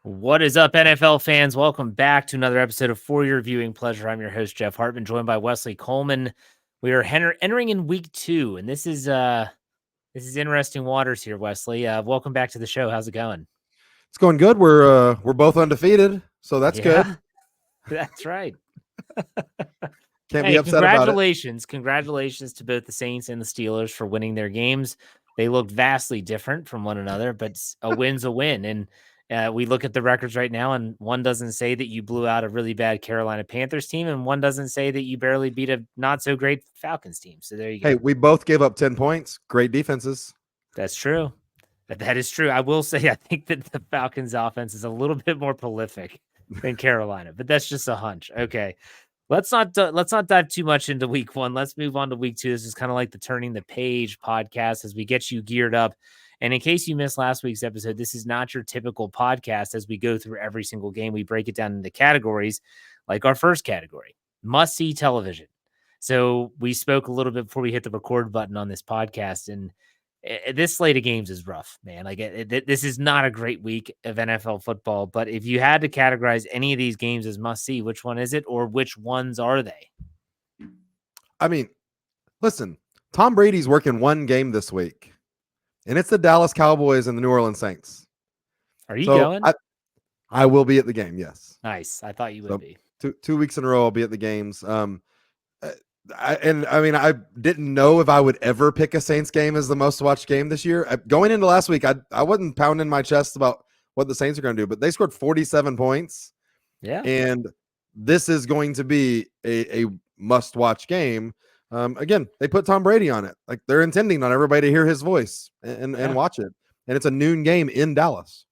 What is up, NFL fans? Welcome back to another episode of For Your Viewing Pleasure. I'm your host, Jeff Hartman, joined by Wesley Coleman. We are entering in week 2, and this is interesting waters here, Wesley. Welcome back to the show. How's it going? It's going good. We're both undefeated, so that's Yeah, good. that's right. Can't be Hey, upset about it. congratulations to both the Saints and the Steelers for winning their games. They looked vastly different from one another, but a win's a win. And we look at the records right now, and one doesn't say that you blew out a really bad Carolina Panthers team, and one doesn't say that you barely beat a not so great Falcons team. So there you go. Hey, we both gave up 10 points. Great defenses. That's true. That is true. I will say I think that the Falcons offense is a little bit more prolific than Carolina, but that's just a hunch. Okay. Let's not dive too much into week 1. Let's move on to week 2. This is kind of like the Turning the Page podcast as we get you geared up. And in case you missed last week's episode, this is not your typical podcast. As we go through every single game, we break it down into categories, like our first category, must-see television. So we spoke a little bit before we hit the record button on this podcast, and this slate of games is rough, man. Like this is not a great week of NFL football, but if you had to categorize any of these games as must see, which one is it, or which ones are they? I mean, listen, Tom Brady's working one game this week, and it's the Dallas Cowboys and the New Orleans Saints. Are you going? I will be at the game. Yes. Nice. I thought you would be. 2 weeks in a row, I'll be at the games. I didn't know if I would ever pick a Saints game as the most watched game this year. Going into last week, I wasn't pounding my chest about what the Saints are going to do, but they scored 47 points. Yeah. And this is going to be a must-watch game. Again, they put Tom Brady on it. Like, they're intending on everybody to hear his voice and watch it. And it's a noon game in Dallas.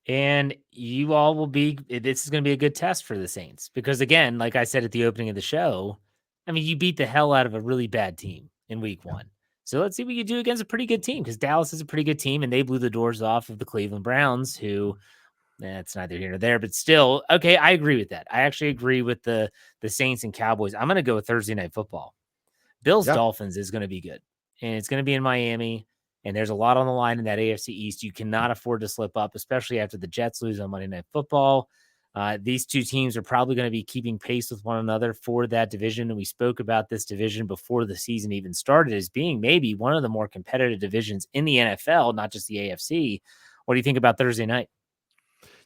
And you all will be – this is going to be a good test for the Saints because, again, like I said at the opening of the show – I mean, you beat the hell out of a really bad team in week 1. So let's see what you do against a pretty good team because Dallas is a pretty good team and they blew the doors off of the Cleveland Browns, who it's neither here nor there, but still, okay, I agree with that. I actually agree with the Saints and Cowboys. I'm going to go with Thursday Night Football. Bills Dolphins is going to be good, and it's going to be in Miami, and there's a lot on the line in that AFC East. You cannot afford to slip up, especially after the Jets lose on Monday Night Football. These two teams are probably going to be keeping pace with one another for that division. And we spoke about this division before the season even started as being maybe one of the more competitive divisions in the NFL, not just the AFC. What do you think about Thursday night?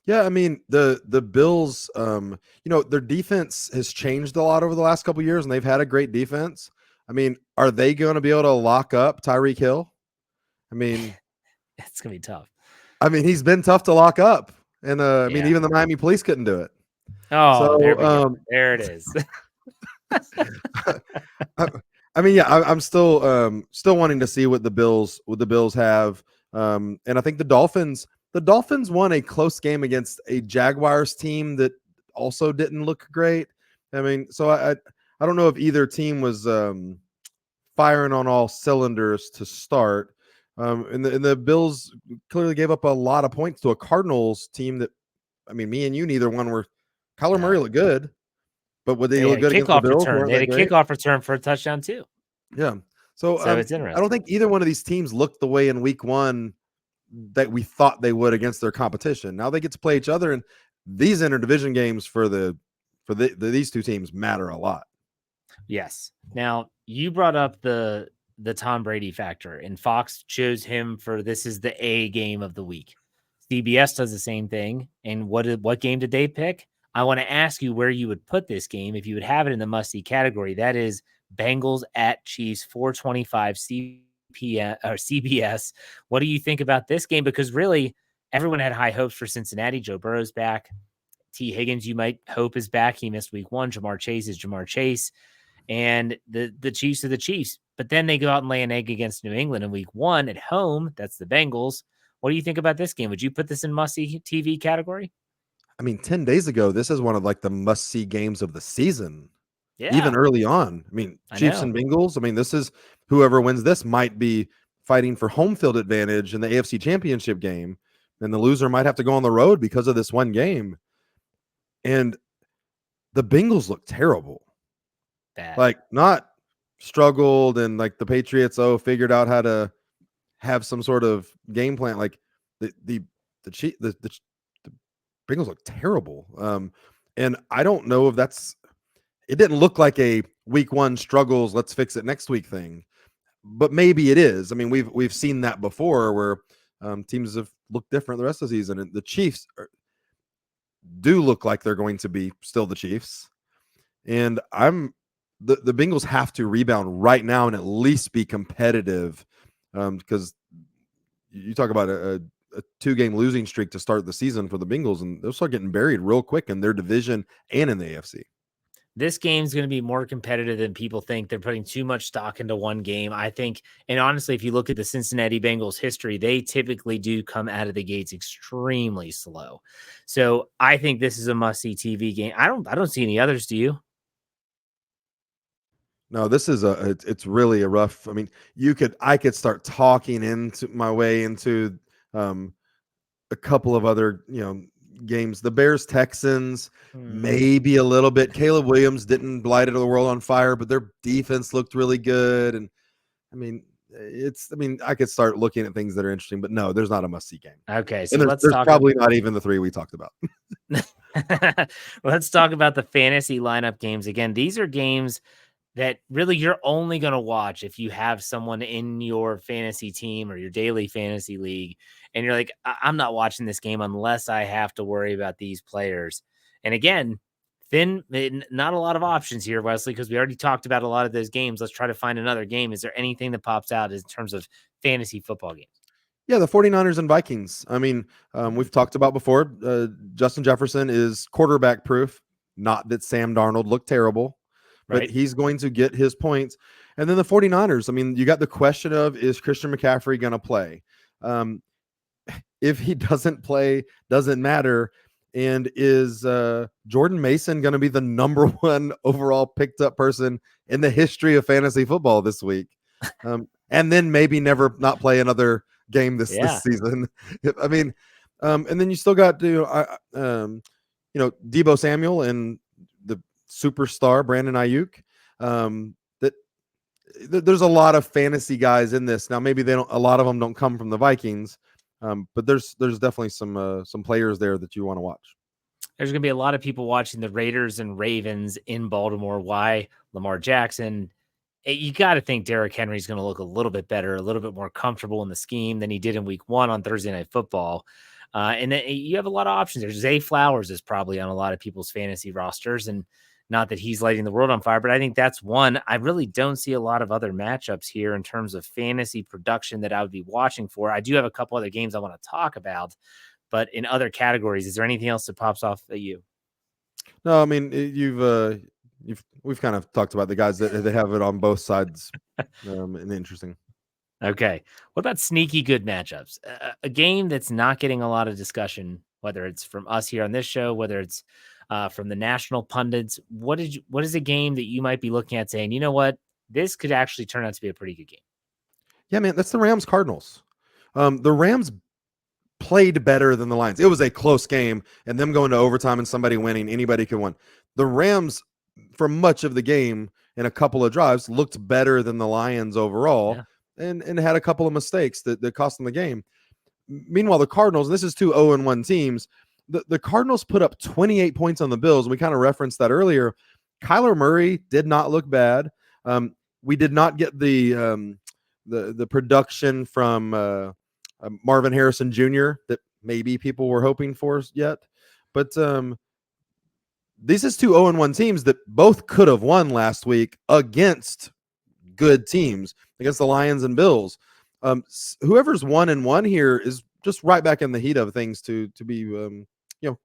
Yeah, I mean, the Bills, their defense has changed a lot over the last couple of years, and they've had a great defense. I mean, are they going to be able to lock up Tyreek Hill? I mean, it's going to be tough. I mean, he's been tough to lock up. And I mean, even the Miami police couldn't do it. Oh, so, there it is. I mean, yeah, I'm still wanting to see what the Bills have. And I think the Dolphins won a close game against a Jaguars team that also didn't look great. I mean, so I don't know if either team was firing on all cylinders to start. And the Bills clearly gave up a lot of points to a Cardinals team that, I mean, me and you, neither one were. Kyler Murray looked good, but would they look good against the Bills? They had a kickoff return for a touchdown too. Yeah. So it's interesting. I don't think either one of these teams looked the way in week 1 that we thought they would against their competition. Now they get to play each other, and these interdivision games for these two teams matter a lot. Yes. Now you brought up the Tom Brady factor, and Fox chose him for this is the A game of the week. CBS does the same thing. And what game did they pick? I want to ask you where you would put this game if you would have it in the must-see category. That is Bengals at Chiefs, 425 CBS. What do you think about this game? Because really, everyone had high hopes for Cincinnati. Joe Burrow's back. T. Higgins, you might hope, is back. He missed week 1. Jamar Chase is Jamar Chase. And the Chiefs are the Chiefs. But then they go out and lay an egg against New England in week 1 at home. That's the Bengals. What do you think about this game? Would you put this in must-see TV category? I mean, 10 days ago, this is one of like the must-see games of the season. Yeah. Even early on. I mean, Chiefs and Bengals. I mean, this is whoever wins this might be fighting for home field advantage in the AFC Championship game. And the loser might have to go on the road because of this one game. And the Bengals look terrible. Bad. Like, not struggled and like the Patriots figured out how to have some sort of game plan. Like the Bengals look terrible. And I don't know if it didn't look like a week one struggles, let's fix it next week thing, but maybe it is. I mean, we've seen that before where teams have looked different the rest of the season, and the Chiefs do look like they're going to be still the Chiefs. And the Bengals have to rebound right now and at least be competitive, because you talk about a 2-game losing streak to start the season for the Bengals, and they'll start getting buried real quick in their division and in the AFC. This game's going to be more competitive than people think. They're putting too much stock into one game, I think. And honestly, if you look at the Cincinnati Bengals history, they typically do come out of the gates extremely slow. So I think this is a must-see TV game. I don't see any others. Do you? No, this is it's really a rough. I mean, I could start talking into my way into um, a couple of other games. The Bears Texans, maybe a little bit. Caleb Williams didn't light the world on fire, but their defense looked really good. And I mean, I could start looking at things that are interesting, but no, there's not a must see game. Okay, so And there's probably not even the 3 we talked about. Let's talk about the fantasy lineup games again. These are games that really you're only going to watch if you have someone in your fantasy team or your daily fantasy league. And you're like, I'm not watching this game unless I have to worry about these players. And again, not a lot of options here, Wesley, because we already talked about a lot of those games. Let's try to find another game. Is there anything that pops out in terms of fantasy football games? Yeah, the 49ers and Vikings. I mean, we've talked about before. Justin Jefferson is quarterback proof. Not that Sam Darnold looked terrible, but Right. he's going to get his points. And then the 49ers, I mean, you got the question of, is Christian McCaffrey going to play? If he doesn't play, doesn't matter. And is Jordan Mason going to be the number 1 overall picked up person in the history of fantasy football this week? And then maybe never not play another game this season. I mean, and then you still got Deebo Samuel and the superstar Brandon Ayuk. There's a lot of fantasy guys in this now. Maybe a lot of them don't come from the Vikings, but there's definitely some players there that you want to watch. There's going to be a lot of people watching the Raiders and Ravens in Baltimore. Why? Lamar Jackson. You got to think Derrick Henry's going to look a little bit better, a little bit more comfortable in the scheme than he did in week 1 on Thursday Night Football. And then you have a lot of options. There's Zay Flowers is probably on a lot of people's fantasy rosters, and not that he's lighting the world on fire, but I think that's one. I really don't see a lot of other matchups here in terms of fantasy production that I would be watching for. I do have a couple other games I want to talk about, but in other categories, is there anything else that pops off at you? No, I mean, we've kind of talked about the guys that they have it on both sides, and interesting. Okay. What about sneaky good matchups? A game that's not getting a lot of discussion, whether it's from us here on this show, whether it's from the national pundits. What is a game that you might be looking at saying, you know what, this could actually turn out to be a pretty good game? Yeah, man, that's the Rams Cardinals. The Rams played better than the Lions. It was a close game, and them going to overtime and somebody winning, anybody could win. The Rams, for much of the game and a couple of drives, looked better than the Lions overall, and had a couple of mistakes that cost them the game. Meanwhile, the Cardinals, and this is 2 0-1 teams, the Cardinals put up 28 points on the Bills, and we kind of referenced that earlier. Kyler Murray did not look bad. We did not get the production from Marvin Harrison Jr. that maybe people were hoping for yet. But this is 2 0-1 teams that both could have won last week against good teams, against the Lions and Bills. Whoever's 1-1 here is just right back in the heat of things to be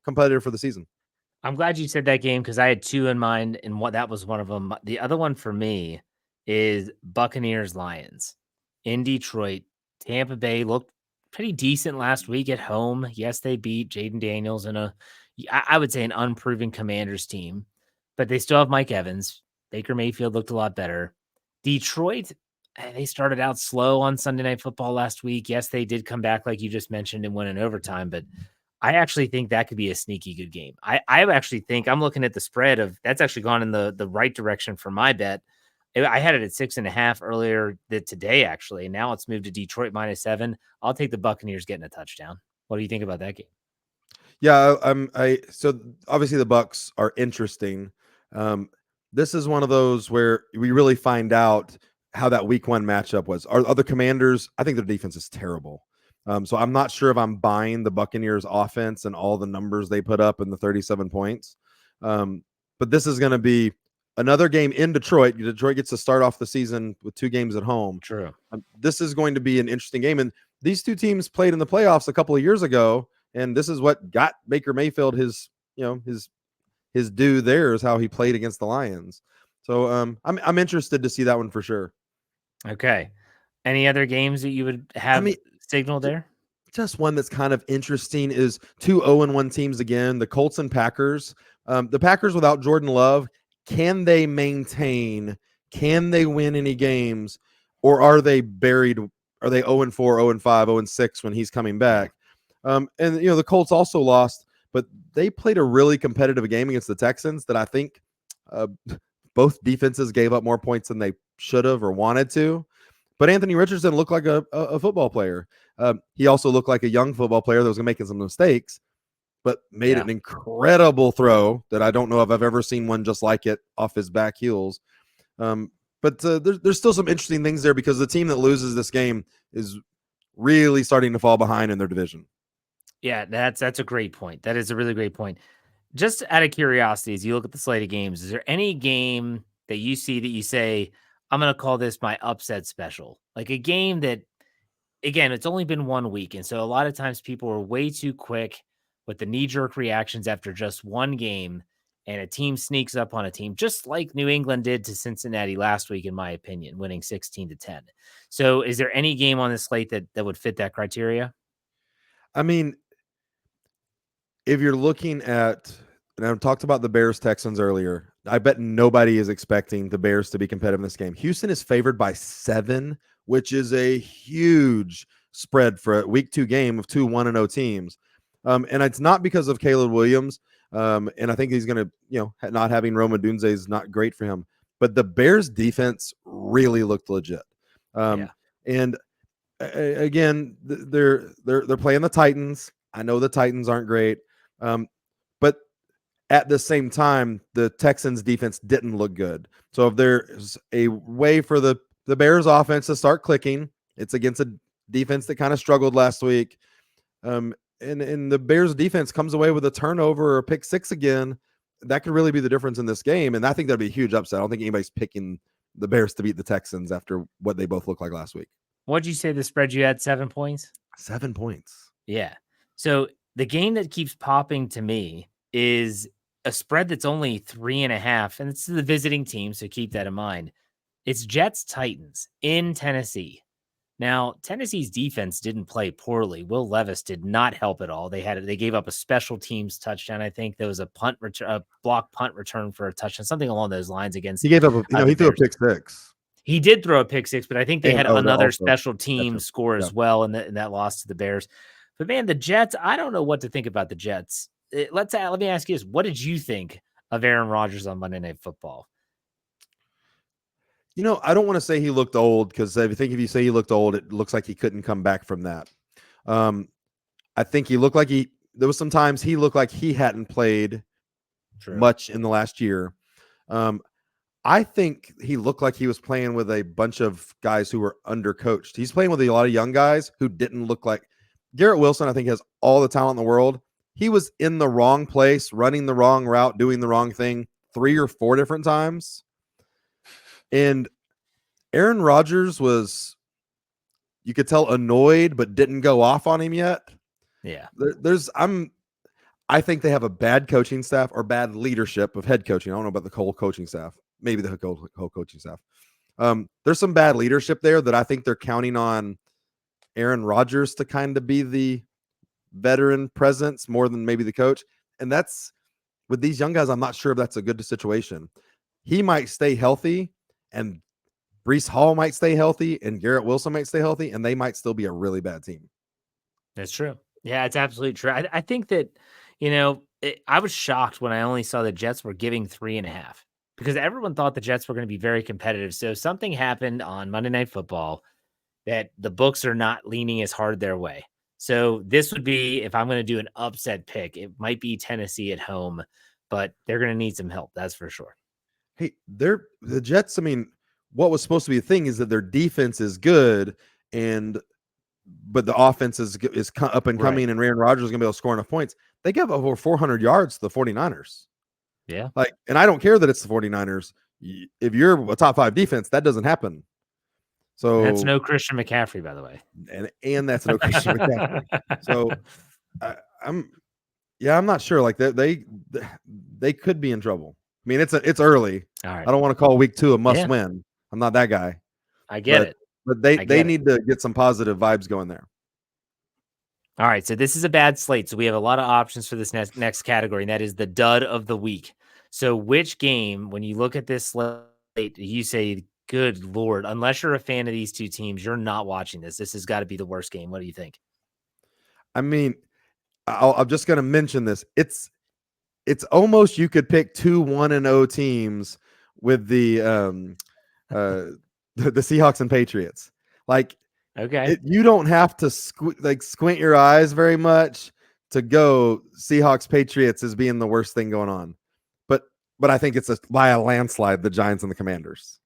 competitive for the season. I'm glad you said that game because I had 2 in mind, and that was one of them. The other one for me is Buccaneers Lions in Detroit. Tampa Bay looked pretty decent last week at home. Yes, they beat Jaden Daniels and I would say an unproven Commanders team, but they still have Mike Evans. Baker Mayfield looked a lot better. Detroit, they started out slow on Sunday Night Football last week. Yes, they did come back, like you just mentioned, and win in overtime, but I actually think that could be a sneaky good game. I actually think I'm looking at the spread of that's actually gone in the right direction for my bet. I had it at 6.5 earlier today, actually. Now it's moved to Detroit -7. I'll take the Buccaneers getting a touchdown. What do you think about that game? Yeah, so obviously the Bucks are interesting. Um, this is one of those where we really find out how that week one matchup was. Are the Commanders? I think their defense is terrible. So I'm not sure if I'm buying the Buccaneers offense and all the numbers they put up in the 37 points. But this is going to be another game in Detroit. Detroit gets to start off the season with 2 games at home. True. This is going to be an interesting game. And these two teams played in the playoffs a couple of years ago. And this is what got Baker Mayfield his due there is how he played against the Lions. So I'm interested to see that one for sure. Okay. Any other games that you would I have mean, signal there? just one that's kind of interesting is 2 0-1 teams again, the Colts and Packers. The Packers without Jordan Love, can they maintain? Can they win any games? Or are they buried? Are they 0-4, 0-5, 0-6 when he's coming back? And the Colts also lost, but they played a really competitive game against the Texans that I think both defenses gave up more points than they should have or wanted to. But Anthony Richardson looked like a football player. He also looked like a young football player that was making some mistakes, but made an incredible throw that I don't know if I've ever seen one just like it off his back heels. But there's still some interesting things there because the team that loses this game is really starting to fall behind in their division. Yeah, that's a great point. That is a really great point. Just out of curiosity, as you look at the slate of games, is there any game that you see that you say, I'm going to call this my upset special? Like a game that, again, it's only been 1 week. And so a lot of times people are way too quick with the knee jerk reactions after just one game. And a team sneaks up on a team, just like New England did to Cincinnati last week, in my opinion, winning 16-10. So is there any game on the slate that would fit that criteria? I mean, if you're looking at, and I talked about the Bears Texans earlier, I bet nobody is expecting the Bears to be competitive in this game. Houston is favored by 7, which is a huge spread for a week 2 game of 2 1-0 teams. And it's not because of Caleb Williams. And I think he's going to, not having Roma Dunze is not great for him. But the Bears defense really looked legit. And again, they're playing the Titans. I know the Titans aren't great. But at the same time, the Texans defense didn't look good. So if there's a way for the Bears offense to start clicking, it's against a defense that kind of struggled last week. And the Bears defense comes away with a turnover or a pick 6 again. That could really be the difference in this game. And I think that'd be a huge upset. I don't think anybody's picking the Bears to beat the Texans after what they both looked like last week. What'd you say the spread you had? 7 points? 7 points. Yeah. So the game that keeps popping to me is a spread that's only 3.5, and it's the visiting team, so keep that in mind. It's Jets Titans in Tennessee. Now, Tennessee's defense didn't play poorly. Will Levis did not help at all. They gave up a special teams touchdown. I think there was a block punt return for a touchdown, something along those lines against. He gave up he threw a pick 6. He did throw a pick 6, but I think they had another special team Gotcha. score as well in that loss to the Bears. But man, the Jets, I don't know what to think about the Jets. Let me ask you this. What did you think of Aaron Rodgers on Monday Night Football? I don't want to say he looked old because if you say he looked old, it looks like he couldn't come back from that. I think he looked like there was some times he looked like he hadn't played much in the last year. I think he looked like he was playing with a bunch of guys who were undercoached. He's playing with a lot of young guys who didn't look like Garrett Wilson. I think has all the talent in the world. He was in the wrong place, running the wrong route, doing the wrong thing 3 or 4 different times. And Aaron Rodgers was, you could tell, annoyed, but didn't go off on him yet. Yeah. I think they have a bad coaching staff or bad leadership of head coaching. I don't know about the whole coaching staff, maybe the whole coaching staff. There's some bad leadership there that I think they're counting on Aaron Rodgers to kind of be the veteran presence more than maybe the coach. And that's, with these young guys, I'm not sure if that's a good situation. He might stay healthy, and Breece Hall might stay healthy, and Garrett Wilson might stay healthy, and they might still be a really bad team. That's true. Yeah, it's absolutely true. I think that, I was shocked when I only saw the Jets were giving 3.5 because everyone thought the Jets were going to be very competitive. So something happened on Monday Night Football that the books are not leaning as hard their way. So this would be, if I'm going to do an upset pick, it might be Tennessee at home, but they're going to need some help. That's for sure. Hey, the Jets. I mean, what was supposed to be a thing is that their defense is good, but the offense is up and coming, Right. and Aaron Rodgers is going to be able to score enough points. They gave over 400 yards to the 49ers. Yeah. Like, and I don't care that it's the 49ers. If you're a top 5 defense, that doesn't happen. So That's no Christian McCaffrey, by the way. and that's no Christian McCaffrey. So I'm not sure. Like they could be in trouble. I mean, it's early. All right. I don't want to call week 2 a must win. I'm not that guy. I get it. But they need to get some positive vibes going there. All right, so this is a bad slate. So we have a lot of options for this next category, and that is the dud of the week. So which game, when you look at this slate, you say, good Lord, unless you're a fan of these two teams, you're not watching this. This has got to be the worst game. What do you think? I mean, I'm just going to mention this. It's almost you could pick 2 1-0 teams with the Seahawks and Patriots. Like, okay, you don't have to squint your eyes very much to go Seahawks Patriots as being the worst thing going on. But I think it's by a landslide, the Giants and the Commanders.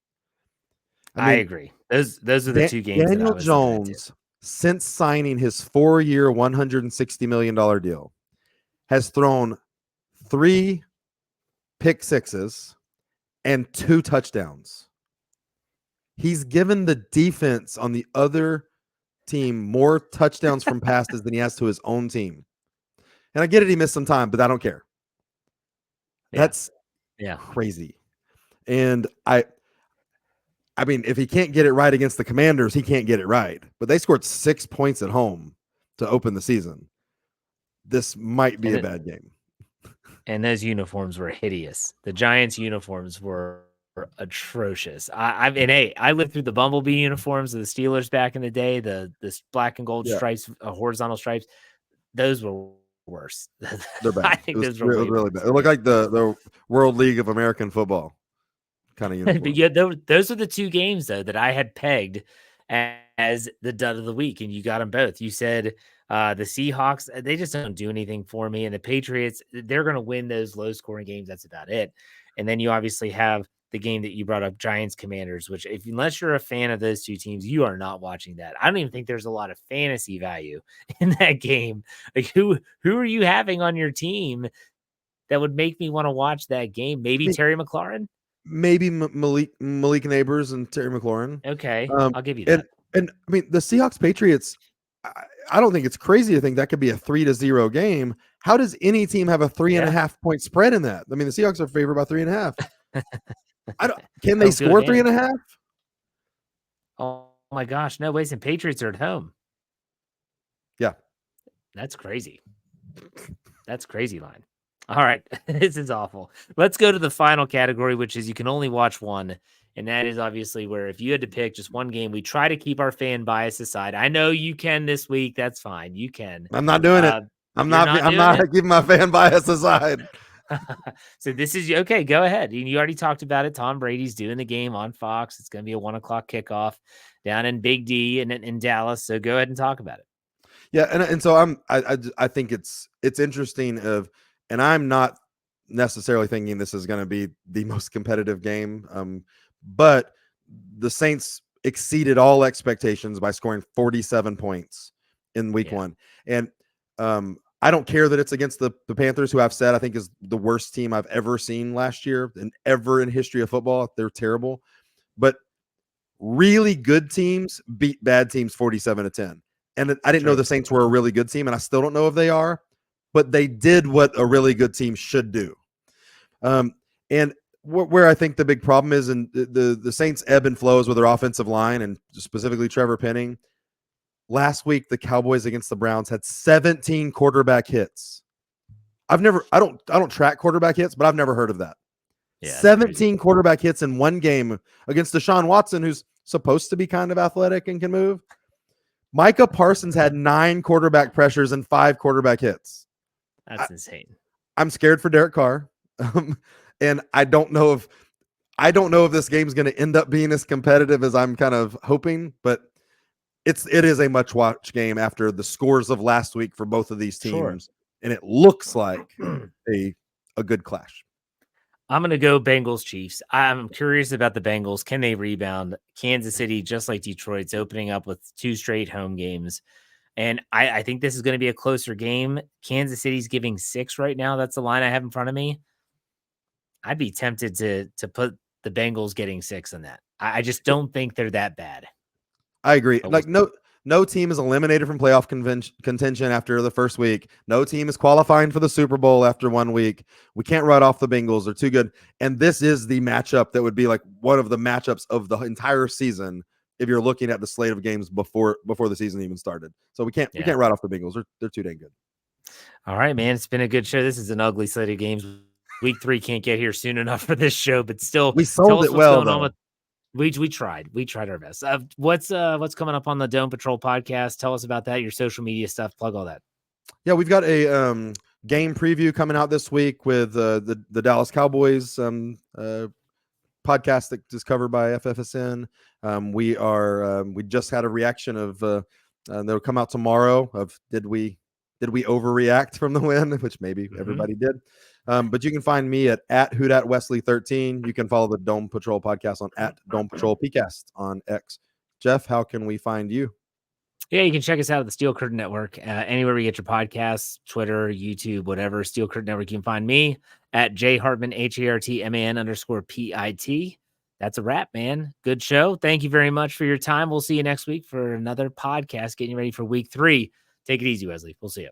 I agree. Those are the two games. Daniel Jones, since signing his 4-year, $160 million deal, has thrown 3 pick sixes and 2 touchdowns. He's given the defense on the other team more touchdowns from passes than he has to his own team. And I get it, he missed some time, but I don't care. That's crazy. And I mean, if he can't get it right against the Commanders, he can't get it right. But they scored 6 points at home to open the season. This might be a bad game. And those uniforms were hideous. The Giants uniforms were atrocious. I mean, hey, I lived through the Bumblebee uniforms of the Steelers back in the day, the black and gold stripes, horizontal stripes. Those were worse. They're bad. I think those were really bad. It looked like the World League of American Football kind of uniform. But yeah, those are the two games though that I had pegged as the dud of the week, and you got them both. You said the Seahawks, they just don't do anything for me, and the Patriots, they're going to win those low scoring games. That's about it. And then you obviously have the game that you brought up, Giants Commanders, which unless you're a fan of those two teams, you are not watching that. I don't even think there's a lot of fantasy value in that game. Like who are you having on your team that would make me want to watch that game? Maybe Terry McLaurin? Maybe Malik Neighbors and Terry McLaurin. Okay, I'll give you that. And I mean, the Seahawks Patriots, I don't think it's crazy to think that could be a 3-0 game. How does any team have a 3.5 point spread in that? I mean, the Seahawks are favored by 3.5. Can they score 3.5? Oh my gosh, no ways. And Patriots are at home. Yeah, that's crazy. That's crazy line. All right, this is awful. Let's go to the final category, which is you can only watch one. And that is obviously where if you had to pick just one game, we try to keep our fan bias aside. I know you can this week. That's fine. You can. I'm not doing it. I'm not keeping my fan bias aside. So this is okay. Go ahead. You already talked about it. Tom Brady's doing the game on Fox. It's going to be a 1:00 kickoff down in Big D and in Dallas. So go ahead and talk about it. Yeah, and so I think it's interesting and I'm not necessarily thinking this is going to be the most competitive game. But the Saints exceeded all expectations by scoring 47 points in week 1. And I don't care that it's against the Panthers, who I've said I think is the worst team I've ever seen last year and ever in history of football. They're terrible. But really good teams beat bad teams 47-10. And I didn't know the Saints were a really good team, and I still don't know if they are, but they did what a really good team should do. And where I think the big problem is, and the Saints ebb and flows with their offensive line, and specifically Trevor Penning. Last week, the Cowboys against the Browns had 17 quarterback hits. I don't track quarterback hits, but I've never heard of that. Yeah, 17 quarterback hits in one game against Deshaun Watson, who's supposed to be kind of athletic and can move. Micah Parsons had 9 quarterback pressures and 5 quarterback hits. That's insane. I'm scared for Derek Carr. And I don't know if this game's going to end up being as competitive as I'm kind of hoping, but it is a much watch game after the scores of last week for both of these Sure. teams, and it looks like a good clash. I'm going to go Bengals Chiefs. I'm curious about the Bengals. Can they rebound? Kansas City, just like Detroit's opening up with 2 straight home games. And I think this is going to be a closer game. Kansas City's giving 6 right now. That's the line I have in front of me. I'd be tempted to put the Bengals getting 6 on that. I just don't think they're that bad. I agree. But Like no team is eliminated from playoff contention after the first week. No team is qualifying for the Super Bowl after 1 week. We can't write off the Bengals. They're too good. And this is the matchup that would be like one of the matchups of the entire season if you're looking at the slate of games before the season even started. So we can't write off the Bengals. They're too dang good. All right, man. It's been a good show. This is an ugly slate of games. Week 3 can't get here soon enough for this show, but still, We tell sold us it what's well going though. on with. We tried. We tried our best. What's coming up on the Dome Patrol podcast? Tell us about that. Your social media stuff. Plug all that. Yeah, we've got a game preview coming out this week with the Dallas Cowboys podcast that is covered by FFSN. We just had a reaction of that'll come out tomorrow of did we overreact from the win, which maybe everybody did. But you can find me at @WhoDatWesley13. You can follow the Dome Patrol podcast on @Dome Patrol PCast on X. Jeff, how can we find you? Yeah, you can check us out at the Steel Curtain Network. Anywhere we get your podcasts, Twitter, YouTube, whatever. Steel Curtain Network. You can find me at jhartman, HARTMAN_PIT. That's a wrap, man. Good show. Thank you very much for your time. We'll see you next week for another podcast, getting ready for week 3. Take it easy, Wesley. We'll see you.